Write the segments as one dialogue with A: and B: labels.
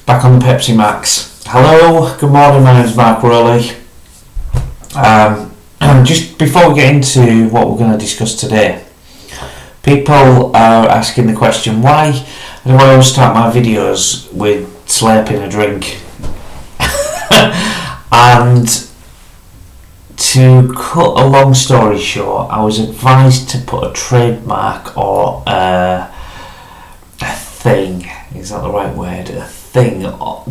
A: Back on the Pepsi Max. Hello, good morning, my name is Mark Rowley. Just before we get into what we're going to discuss today, people are asking the question, why do I always start my videos with slurping a drink? And to cut a long story short, I was advised to put a trademark or a thing, is that the right word? A thing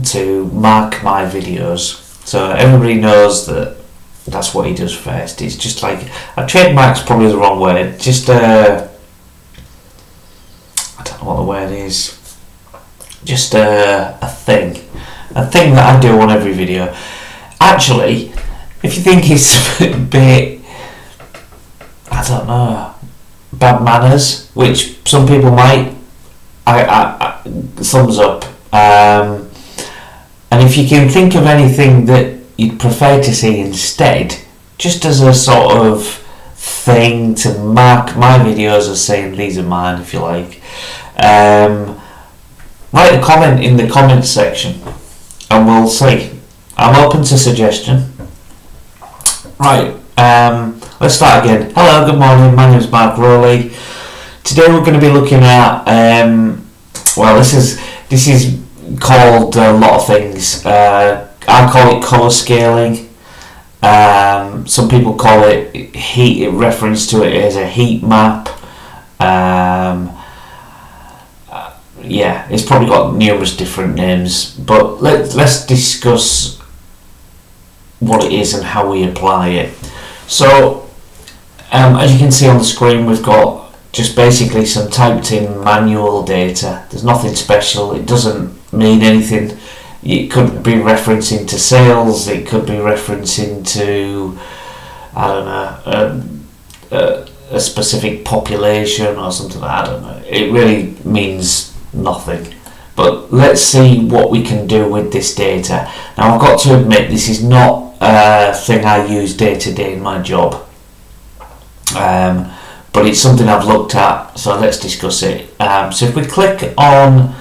A: to mark my videos, so everybody knows that that's what he does first. It's just like a trademark's probably the wrong word. Just I don't know what the word is. Just a thing that I do on every video. Actually, if you think it's a bit, I don't know, bad manners, which some people might, I thumbs up. And if you can think of anything that you'd prefer to see instead, just as a sort of thing to mark my videos as saying these are mine, if you like, write a comment in the comments section and we'll see. I'm open to suggestion. Right, let's start again. Hello, good morning, my name is Mark Rowley. Today we're going to be looking at, well, this is called a lot of things. I call it colour scaling. Some people call it heat, reference to it as a heat map. Yeah, it's probably got numerous different names, but let's discuss what it is and how we apply it. So, as you can see on the screen, we've got just basically some typed in manual data. There's nothing special, it doesn't mean anything. It could be referencing to sales, it could be referencing to, I don't know, a specific population or something, I don't know. It really means nothing. But let's see what we can do with this data. Now, I've got to admit, this is not a thing I use day to day in my job. But it's something I've looked at, so let's discuss it. So if we click on,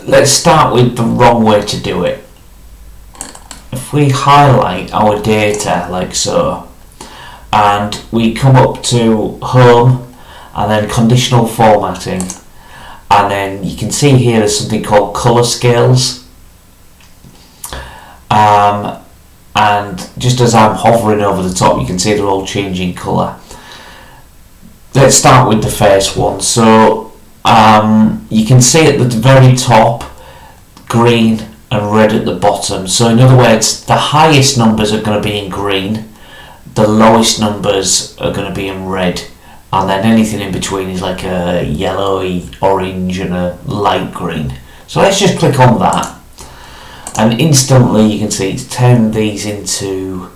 A: let's start with the wrong way to do it. If we highlight our data like so, and we come up to home and then conditional formatting, and then you can see here there's something called colour scales, and just as I'm hovering over the top, you can see they're all changing colour. Let's start with the first one. So you can see at the very top green and red at the bottom. So in other words, the highest numbers are going to be in green, the lowest numbers are going to be in red, and then anything in between is like a yellowy orange and a light green. So let's just click on that, and instantly you can see it's turned these into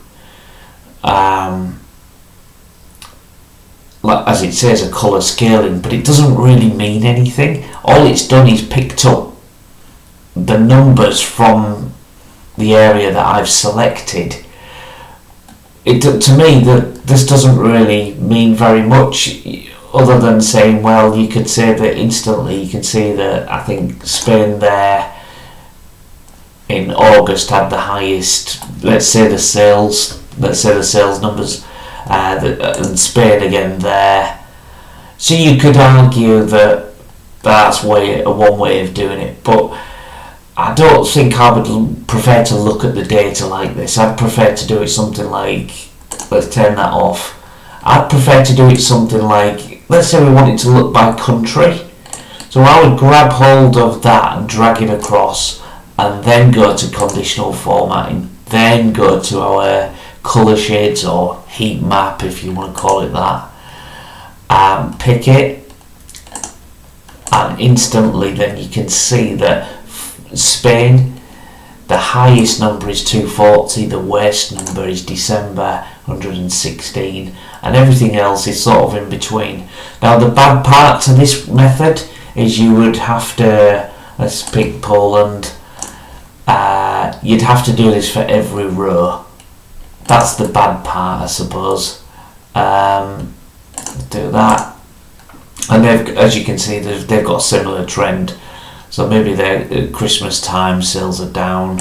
A: as it says, a colour scaling, but it doesn't really mean anything. All it's done is picked up the numbers from the area that I've selected. To me, this doesn't really mean very much, other than saying, well, you could say that instantly you can see that I think Spain there in August had the highest, let's say the sales numbers, and Spain again there. So you could argue that that's one way of doing it, but I don't think I would prefer to look at the data like this. I'd prefer to do it something like, let's turn that off. I'd prefer to do it something like, let's say we wanted to look by country. So I would grab hold of that and drag it across, and then go to conditional formatting, then go to our colour shades or heat map, if you want to call it that, and pick it, and instantly then you can see that Spain, the highest number is 240, the worst number is December 116, and everything else is sort of in between. Now the bad part to this method is you would have to, let's pick Poland, you'd have to do this for every row. That's the bad part, I suppose. Do that, and as you can see, they've got a similar trend. So maybe their Christmas time sales are down,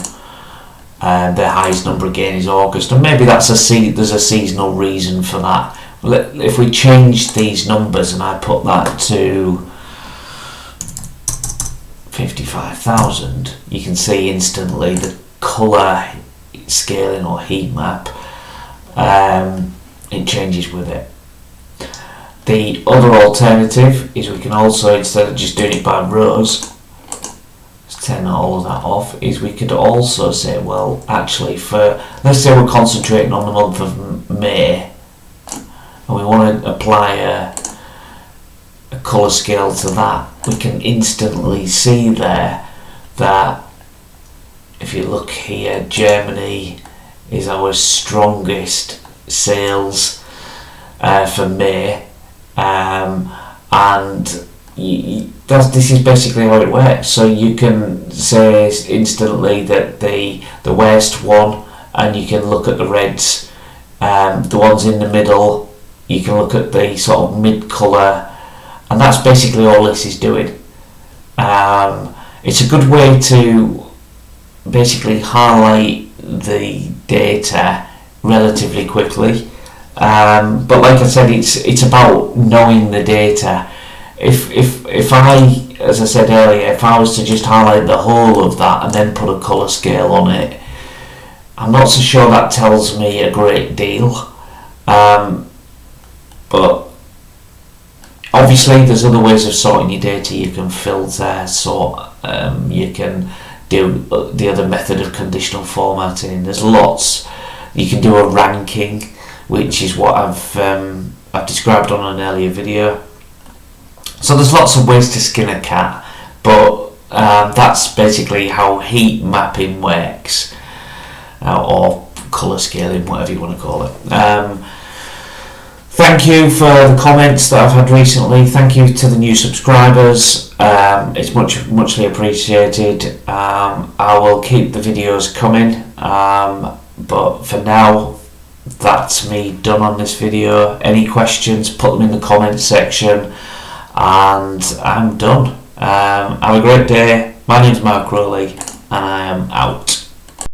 A: and their highest number again is August, and maybe there's a seasonal reason for that. If we change these numbers and I put that to 55,000, you can see instantly the colour scaling or heat map, it changes with it. The other alternative is we can also, instead of just doing it by rows, let's turn all of that off, is we could also say, well, actually, let's say we're concentrating on the month of May and we want to apply a colour scale to that. We can instantly see there that if you look here, Germany is our strongest sales for May, and this is basically how it works. So you can say instantly that the worst one, and you can look at the reds, the ones in the middle, you can look at the sort of mid colour, and that's basically all this is doing. It's a good way to basically highlight the data relatively quickly, but like I said, it's about knowing the data. If I, as I said earlier, if I was to just highlight the whole of that and then put a colour scale on it, I'm not so sure that tells me a great deal, but obviously there's other ways of sorting your data. You can filter, sort, you can do the other method of conditional formatting. There's lots. You can do a ranking, which is what I've described on an earlier video. So there's lots of ways to skin a cat, but that's basically how heat mapping works, or colour scaling, whatever you want to call it. Thank you for the comments that I've had recently. Thank you to the new subscribers. It's muchly appreciated. I will keep the videos coming, but for now, that's me done on this video. Any questions, put them in the comments section, and I'm done. Have a great day. My name's Mark Rowley, and I am out.